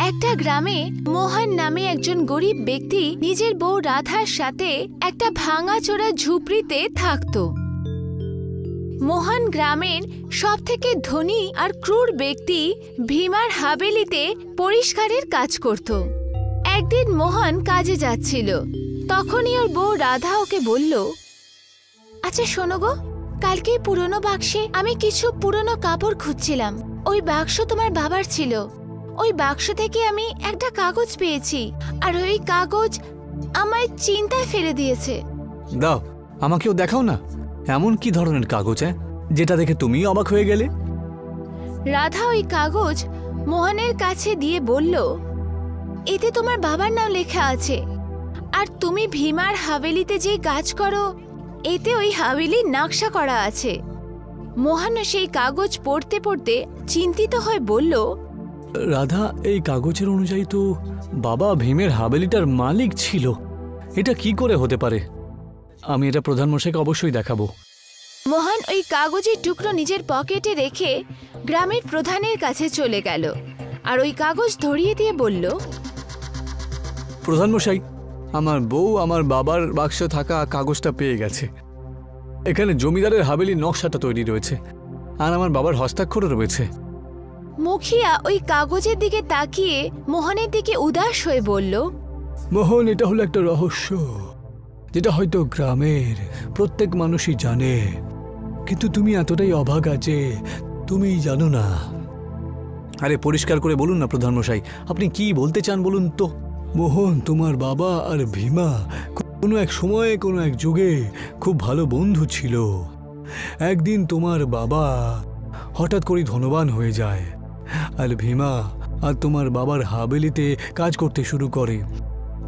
একটা গ্রামে মোহন নামে একজন গরিব ব্যক্তি নিজের বউ রাধার সাথে একটা ভাঙাচোরা ঝুপড়িতে থাকত। মোহন গ্রামের সবথেকে ধনী আর ক্রূর ব্যক্তি ভীমার হাভেলিতে পরিষ্কারের কাজ করত। একদিন মোহন কাজে যাচ্ছিল, তখনই ওর বউ রাধা ওকে বলল, আচ্ছা শোনো গো, কালকে পুরনো বাক্সে আমি কিছু পুরনো কাপড় খুঁজছিলাম। ওই বাক্স তোমার বাবার ছিল। ওই বাক্স থেকে আমি একটা কাগজ পেয়েছি, আর ওই কাগজ আমায় চিন্তায় ফেলে দিয়েছে। দাও, আমাকেও দেখাও না। এমন কি ধরনের কাগজ, যেটা দেখে তুমি অবাক হয়ে গেলে? রাধা ওই কাগজ মোহনের কাছে দিয়ে বলল, এতে তোমার বাবার নাম লেখা আছে, আর তুমি ভীমার হাভেলিতে যে কাজ করো এতে ওই হাভেলির নকশা করা আছে। মোহন সেই কাগজ পড়তে পড়তে চিন্তিত হয়ে বলল, রাধা, এই কাগজের অনুযায়ী তো বাবা ভীমের হাভেলিটার মালিক ছিল। এটা কি করে হতে পারে? আমি এটা প্রধানমশাইকে অবশ্যই দেখাবো। মোহন ওই কাগজের টুকরো নিজের পকেটে রেখে গ্রামের প্রধানের কাছে চলে গেল, আর ওই কাগজ ধরিয়ে দিয়ে বলল, প্রধানমশাই, আমার বউ আমার বাবার বাক্সে থাকা কাগজটা পেয়ে গেছে। এখানে জমিদারের হাভেলির নকশাটা তৈরি রয়েছে, আর আমার বাবার হস্তাক্ষরও রয়েছে। মুখিয়া ওই কাগজের দিকে তাকিয়ে মোহনের দিকে উদাস হয়ে বলল, মোহন, এটা হলো একটা রহস্য, যেটা হয়তো গ্রামের প্রত্যেক মানুষই জানে, কিন্তু তুমি এতটাই অভাগা যে তুমি জানো না। আরে পরিষ্কার করে বলুন না প্রধানমশাই, আপনি কি বলতে চান বলুন তো। মোহন, তোমার বাবা আর ভীমা কোনো এক সময়ে কোনো এক যুগে খুব ভালো বন্ধু ছিল। একদিন তোমার বাবা হঠাৎ করে ধনবান হয়ে যায়, আর ভীমা আর তোমার বাবার হাভেলিতে কাজ করতে শুরু করে।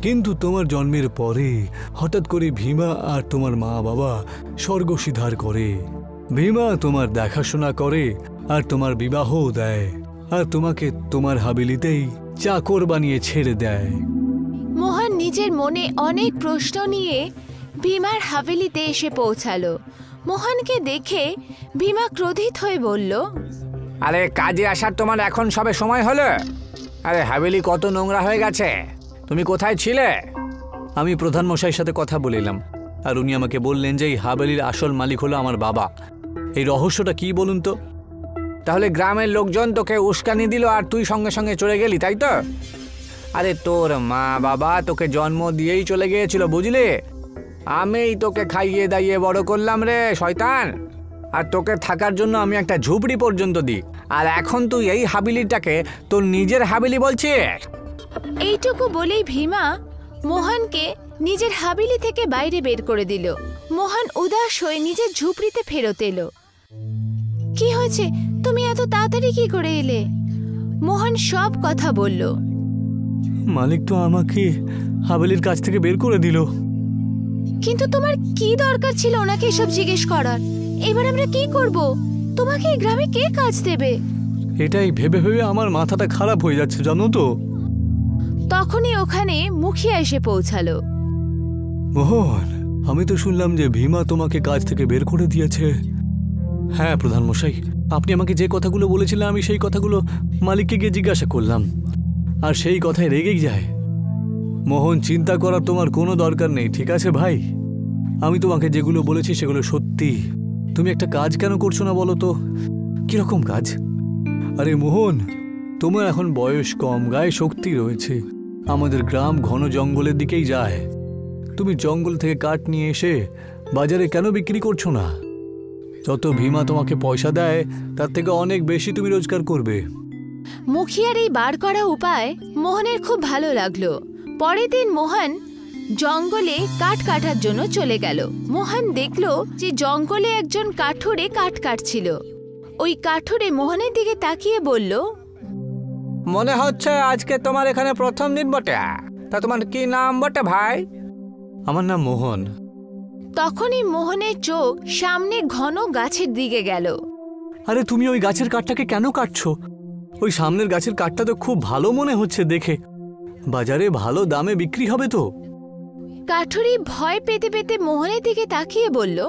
কিন্তু তোমার জন্মের পরে হঠাৎ করে ভীমা আর তোমার মা বাবা স্বর্গ সিধার করে। ভীমা তোমার দেখাশোনা করে আর তোমার বিবাহও দেয়, আর তোমাকে তোমার হাভেলিতেই চাকর বানিয়ে ছেড়ে দেয়। মোহন নিজের মনে অনেক প্রশ্ন নিয়ে ভীমার হাভেলিতে এসে পৌঁছালো। মোহনকে দেখে ভীমা ক্রোধিত হয়ে বলল, আরে কাজে আসার তোমার এখন সবে সময় হলো? আরে হাভেলি কত নোংরা হয়ে গেছে, তুমি কোথায় ছিলে? আমি প্রধানমশাইয়ের সাথে কথা বলিলাম, আর উনি আমাকে বললেন যে এই হাভেলির আসল মালিক হলো আমার বাবা। এই রহস্যটা কি বলুন তো? তাহলে গ্রামের লোকজন তোকে উস্কানি দিল আর তুই সঙ্গে সঙ্গে চলে গেলি, তাই তো? আরে তোর মা বাবা তোকে জন্ম দিয়েই চলে গিয়েছিল, বুঝলি? আমিই তোকে খাইয়ে দাইয়ে বড় করলাম রে শয়তান, আর তোকে থাকার জন্য আমি একটা ঝুপড়ি পর্যন্ত দিই, আর এখন তুই এই হাভেলিটাকে তোর নিজের হাভেলি বলছিস? এইটুকু বলেই ভীমা মোহনকে নিজের হাভেলি থেকে বাইরে বের করে দিল। মোহন উদাস হয়ে নিজের ঝুপড়িতে ফেরত এলো। কি হয়েছে, তুমি এত তাড়াতাড়ি কি করে এলে? মোহন সব কথা বলল। মালিক তো আমাকে হাভেলির কাছ থেকে বের করে দিল। কিন্তু তোমার কি দরকার ছিল ওনাকে এসব জিজ্ঞেস করার? এবার আমরা কি করব? তোমাকে এই গ্রামে কে কাজ দেবে? এটাই ভেবে ভেবে আমার মাথাটা খারাপ হয়ে যাচ্ছে, জানো তো। তখনই ওখানে মুখিয়া এসে পৌঁছালো। মোহন, আমি তো শুনলাম যে ভীমা তোমাকে কাজ থেকে বের করে দিয়েছে। হ্যাঁ প্রধানমশাই, আপনি আমাকে যে কথাগুলো বলেছিলেন আমি সেই কথাগুলো মালিককে গিয়ে জিজ্ঞাসা করলাম, আর সেই কথায় রেগেই যায়। মোহন, চিন্তা করার তোমার কোনো দরকার নেই, ঠিক আছে ভাই? আমি তোমাকে যেগুলো বলেছি সেগুলো সত্যি। তুমি একটা কাজ কেন করছো না বলো তো? কিরকম কাজ? আরে মোহন, তোমার এখন বয়স কম, গায়ে শক্তি রয়েছে। আমাদের গ্রাম ঘন জঙ্গলের দিকেই যায়। তুমি জঙ্গল থেকে কাঠ নিয়ে এসে বাজারে কেন বিক্রি করছো না? যত ভীমা তোমাকে পয়সা দেয় তার থেকে অনেক বেশি তুমি রোজগার করবে। মুখিয়ার এই বার করা উপায় মোহনের খুব ভালো লাগলো। পরের দিন মোহন জঙ্গলে কাঠ কাটার জন্য চলে গেল। মোহন দেখলো যে জঙ্গলে একজন কাঠুরে কাঠ কাটছিল। ওই কাঠুরে মোহনের দিকে তাকিয়ে বলল, মনে হচ্ছে আজকে তোমার এখানে প্রথম দিন বটে। তা তোমার কি নাম বটে ভাই? আমার নাম মোহন। তখনই মোহনের চোখ সামনে ঘন গাছের দিকে গেল। আরে তুমি ওই গাছের কাঠটাকে কেন কাটছো? ওই সামনের গাছের কাঠটা তো খুব ভালো মনে হচ্ছে দেখে। বাজারে ভালো দামে বিক্রি হবে তো। কাঠুরি ভয় পেতে পেতে মোহনের দিকে তাকিয়ে বলল,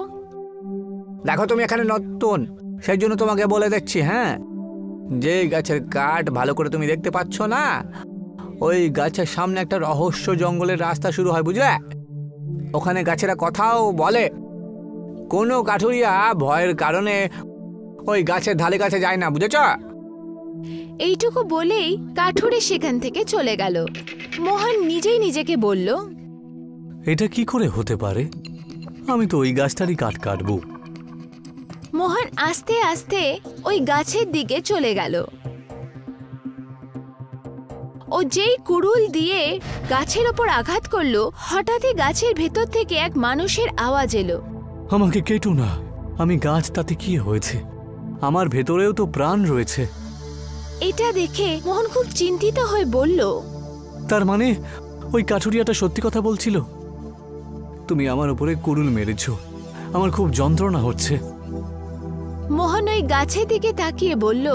দেখো তুমি এখানে নতুন, সেই জন্য তোমাকে বলে দেখছি, হ্যাঁ, যে গাছের কাঠ ভালো করে তুমি দেখতে পাচ্ছ না, ওই গাছের সামনে একটা রহস্য জঙ্গলের রাস্তা শুরু হয়, বুঝলে? ওখানে গাছেরা কথাও বলে। কোনো কাঠুরিয়া ভয়ের কারণে ওই গাছের ধারে কাছে যায় না, বুঝেছ? এইটুকু বলেই কাঠুরে সেখান থেকে চলে গেল। মোহন নিজেই নিজেকে বলল, এটা কি করে হতে পারে? আমি তো ওই গাছটারই কাঠ কাটবো। মোহন আস্তে আস্তে ওই গাছের দিকে চলে গেল। ও যেই কুড়ুল দিয়ে গাছের ওপর আঘাত করলো, হঠাৎই গাছের ভেতর থেকে এক মানুষের আওয়াজ এলো। আমাকে কেটো না, আমি গাছ, তাতে কি হয়েছে? আমার ভেতরেও তো প্রাণ রয়েছে। এটা দেখে মোহন খুব চিন্তিত হয়ে বলল, তার মানে ওই কাঠুরিয়াটা সত্যি কথা বলছিল? তুমি আমার উপরে কুড়ুল মেরেছ, আমার খুব যন্ত্রণা হচ্ছে। মোহন ওই গাছের দিকে তাকিয়ে বলল,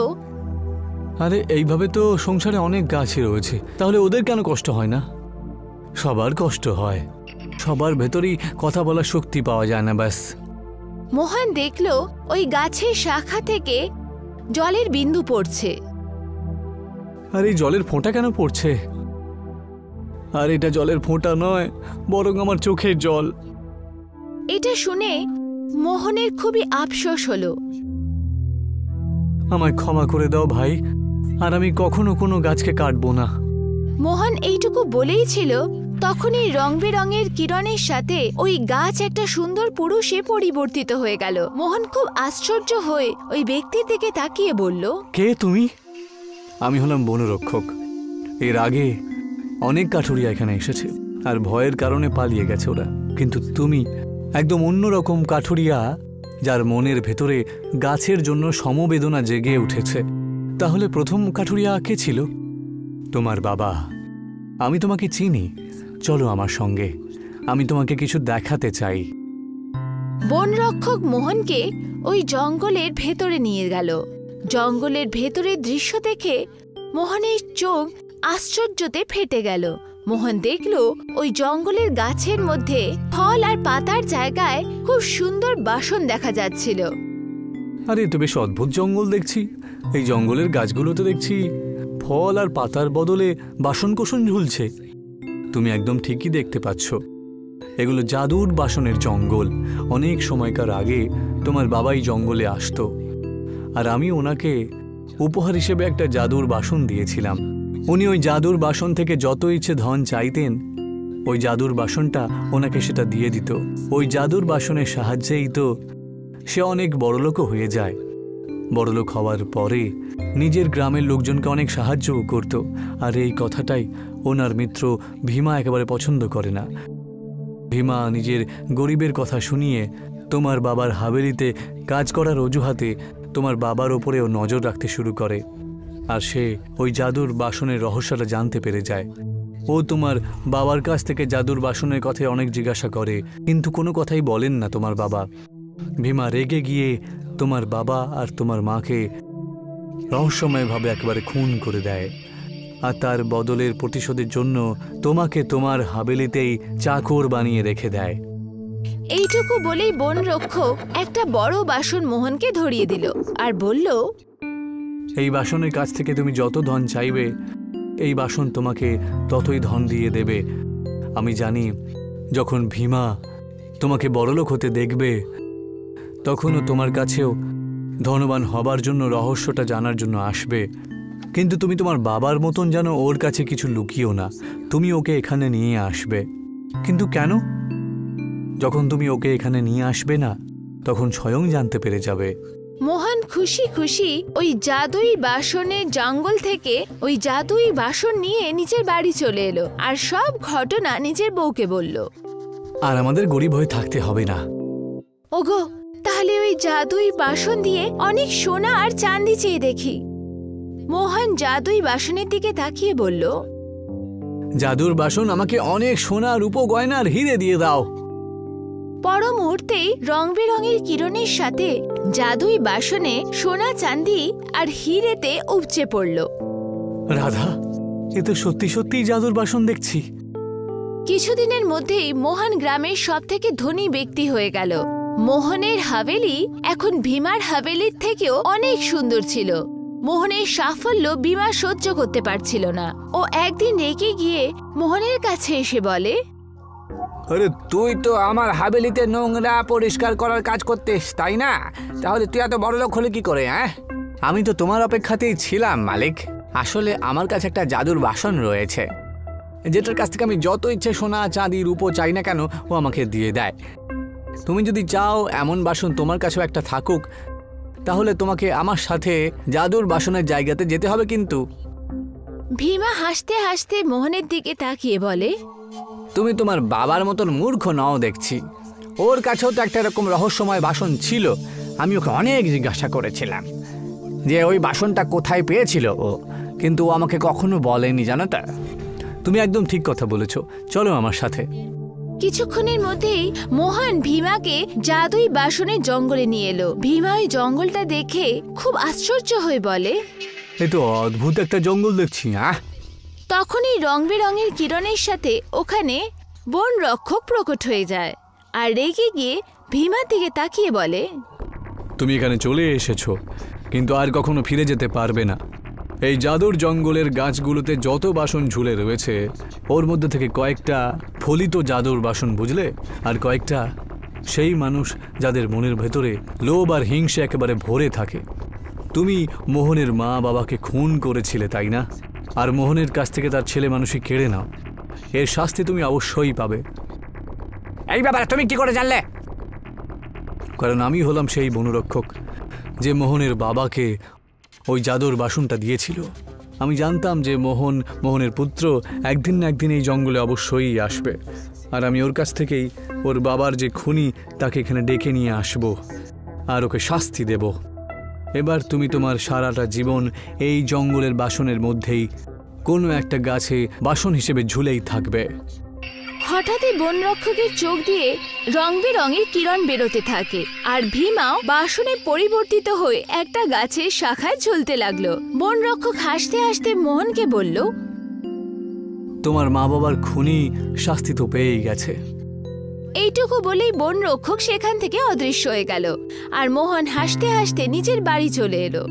আরে এইভাবে তো সংসারে অনেক গাছই রয়েছে, তাহলে ওদের কেন কষ্ট হয় না? সবার কষ্ট হয়, সবার ভেতরেই কথা বলার শক্তি পাওয়া যায় না, ব্যাস। মোহন দেখল ওই গাছের শাখা থেকে জলের বিন্দু পড়ছে। আর এই জলের ফোঁটা কেন পড়ছে? আর এটা জলের ফোঁটা নয়, বরং আমার চোখের জল। এটা শুনে মোহনের খুবই আফসোস হলো। আমায় ক্ষমা করে দাও ভাই, আর আমি কখনো কোনো গাছকে কাটবো না। মোহন এইটুকু বলেই ছিল, তখনই রং বেরঙের কিরণের সাথে ওই গাছ একটা সুন্দর পুরুষে পরিবর্তিত হয়ে গেল। মোহন খুব আশ্চর্য হয়ে ওই ব্যক্তির দিকে তাকিয়ে বলল, কে তুমি? আমি হলাম বনরক্ষক। এর আগে অনেক কাঠুরিয়া এখানে এসেছে, আর ভয়ের কারণে পালিয়ে গেছে ওরা। কিন্তু তুমি একদম অন্যরকম কাঠুরিয়া, যার মনের ভেতরে গাছের জন্য সমবেদনা জেগে উঠেছে। তাহলে প্রথম কাঠুরিয়া কে ছিল? তোমার বাবা। আমি তোমাকে চিনি, চলো আমার সঙ্গে, আমি তোমাকে কিছু দেখাতে চাই। বনরক্ষক মোহনকে ওই জঙ্গলের ভেতরে নিয়ে গেল। জঙ্গলের ভেতরের দৃশ্য দেখে মোহনের চোখ আশ্চর্যতে ফেটে গেল। মোহন দেখল ওই জঙ্গলের গাছের মধ্যে ফল আর পাতার জায়গায় খুব সুন্দর বাসন দেখা যাচ্ছিল। আরে তো বেশ অদ্ভুত জঙ্গল দেখছি। এই জঙ্গলের গাছগুলোতে দেখছি ফল আর পাতার বদলে বাসনকোসন ঝুলছে। তুমি একদম ঠিকই দেখতে পাচ্ছ, এগুলো জাদুর বাসনের জঙ্গল। অনেক সময়কার আগে তোমার বাবাই জঙ্গলে আসতো, আর আমি ওনাকে উপহার হিসেবে একটা জাদুর বাসন দিয়েছিলাম। উনি ওই জাদুর বাসন থেকে যত ইচ্ছে ধন চাইতেন, ওই জাদুর বাসনটা ওনাকে সেটা দিয়ে দিত। ওই জাদুর বাসনের সাহায্যেই তো সে অনেক বড়লোকও হয়ে যায়। বড়লোক হওয়ার পরে নিজের গ্রামের লোকজনকে অনেক সাহায্যও করত। আর এই কথাটাই ওনার মিত্র ভীমা একেবারে পছন্দ করে না। ভীমা নিজের গরিবের কথা শুনিয়ে তোমার বাবার হাভেলিতে কাজ করার অজুহাতে তোমার বাবার ওপরেও নজর রাখতে শুরু করে। আর সে ওই জাদুর বাসনের রহস্যটা জানতে পেরে যায়। ও তোমার বাবার কাছ থেকে জাদুর বাসনের কথায় অনেক জিজ্ঞাসা করে, কিন্তু কোনো কথাই বলেন না তোমার বাবা। ভীমা রেগে গিয়ে তোমার বাবা আর তোমার মাকে রহস্যময়ভাবে একেবারে খুন করে দেয়। আর তার বদলের প্রতিশোধের জন্য তোমাকে তোমার হাভেলিতেই চাকর বানিয়ে রেখে দেয়। এইটুকু বলেই বনরক্ষক একটা বড় বাসন মোহনকে ধরিয়ে দিল আর বলল, এই বাসনের কাছ থেকে তুমি যত ধন চাইবে, এই বাসন তোমাকে ততই ধন দিয়ে দেবে। আমি জানি যখন ভীমা তোমাকে বড়লোক হতে দেখবে, তখনও তোমার কাছেও ধনবান হবার জন্য রহস্যটা জানার জন্য আসবে। কিন্তু তুমি তোমার বাবার মতন যেন ওর কাছে কিছু লুকিও না, তুমি ওকে এখানে নিয়ে আসবে। কিন্তু কেন? যখন তুমি ওকে এখানে নিয়ে আসবে না, তখন স্বয়ং জানতে পেরে যাবে। মোহন খুশি খুশি ওই জাদুই বাসনের জঙ্গল থেকে ওই জাদুই বাসন নিয়ে নিজের বাড়ি চলে এলো আর সব ঘটনা নিজের বউকে বলল। আর আমাদের গরিব হয়ে থাকতে হবে না। ওগো, তাহলে ওই জাদুই বাসন দিয়ে অনেক সোনা আর চাঁদি চেয়ে দেখি। মোহন জাদুই বাসনের দিকে তাকিয়ে বলল, জাদুর বাসন আমাকে অনেক সোনা, রূপো, গয়না আর হিরে দিয়ে দাও। পর মুহূর্তেই রং বেরঙের কিরণের সাথে জাদুই বাসনে সোনা, চাঁদি আর হিরেতে উপচে পড়ল। রাধা, এ তো সত্যি সত্যিই জাদুর বাসন দেখছি। কিছুদিনের মধ্যেই মোহন গ্রামের সবথেকে ধনী ব্যক্তি হয়ে গেল। মোহনের হাভেলি এখন ভীমার হাভেলির থেকেও অনেক সুন্দর ছিল। মোহনের সাফল্য ভীমা সহ্য করতে পারছিল না। ও একদিন রেগে গিয়ে মোহনের কাছে এসে বলে, আরে তুই তো আমার হাভেলিতে নোংরা পরিষ্কার করার কাজ করতিস, তাই না? তাহলে তুই এত বড় লোক হলে কি করে? হ্যাঁ, আমি তো তোমার অপেক্ষাতেই ছিলাম মালিক। আসলে আমার কাছে একটা জাদুর বাসন রয়েছে, যেটার কাছ থেকে আমি যত ইচ্ছে সোনা চাঁদি রূপো চাই না কেন ও আমাকে দিয়ে দেয়। তুমি যদি চাও এমন বাসন তোমার কাছেও একটা থাকুক, তাহলে তোমাকে আমার সাথে জাদুর বাসনের জায়গাতে যেতে হবে। কিন্তু ভীমা হাসতে হাসতে মোহনের দিকে তাকিয়ে বলে, তুমি তোমার বাবার মতন মূর্খ নও দেখছি। ওর কাছেও তো একটা এরকম রহস্যময় বাসন ছিল। আমি ওকে অনেক জিজ্ঞাসা করেছিলাম যে ওই বাসনটা কোথায় পেয়েছিল ও, কিন্তু ও আমাকে কখনো বলেনি, জানো তো? তুমি একদম ঠিক কথা বলেছো, চলো আমার সাথে। কিছুক্ষণের মধ্যেই মোহন ভীমাকে জাদুই বাসনের জঙ্গলে নিয়ে এলো। ভীমা ওই জঙ্গলটা দেখে খুব আশ্চর্য হয়ে বলে, এ তো অদ্ভুত একটা জঙ্গল দেখছি। তখনই রং বেরঙের কিরণের সাথে ওখানে বন রক্ষক প্রকট হয়ে যায় আর রেগে গিয়ে ভীমার দিকে তাকিয়ে বলে, তুমি এখানে চলে এসেছো, কিন্তু আর কখনো ফিরে যেতে পারবে না। এই জাদুর জঙ্গলের গাছগুলোতে যত বাসন ঝুলে রয়েছে ওর মধ্যে থেকে কয়েকটা ফলিত জাদুর বাসন, বুঝলে? আর কয়েকটা সেই মানুষ যাদের মনের ভেতরে লোভ আর হিংসে একেবারে ভরে থাকে। তুমি মোহনের মা বাবাকে খুন করেছিলে, তাই না? আর মোহনের কাছ থেকে তার ছেলে মানুষই কেড়ে নাও। এর শাস্তি তুমি অবশ্যই পাবে। এই ব্যাপারে তুমি কি করে জানলে? কারণ আমি হলাম সেই বনরক্ষক যে মোহনের বাবাকে ওই জাদুর বাসনটা দিয়েছিল। আমি জানতাম যে মোহনের পুত্র একদিন না একদিন এই জঙ্গলে অবশ্যই আসবে, আর আমি ওর কাছ থেকেই ওর বাবার যে খুনি তাকে এখানে ডেকে নিয়ে আসব আর ওকে শাস্তি দেব। এবার তুমি তোমার সারাটা জীবন এই জঙ্গলের বাসনের মধ্যেই কোনো একটা গাছে বাসন হিসেবে ঝুলেই থাকবে। হঠাৎই বন রক্ষকের চোখ দিয়ে রং বেরঙের কিরণ বেরোতে থাকে আর ভীমাও বাসনে পরিবর্তিত হয়ে একটা গাছের শাখায় ঝুলতে লাগলো। বন রক্ষক হাসতে হাসতে মোহনকে বলল, তোমার মা বাবার খুনি শাস্তি তো পেয়েই গেছে। এইটুকু বলেই বন রক্ষক সেখান থেকে অদৃশ্য হয়ে গেল আর মোহন হাসতে হাসতে নিজের বাড়ি চলে এলো।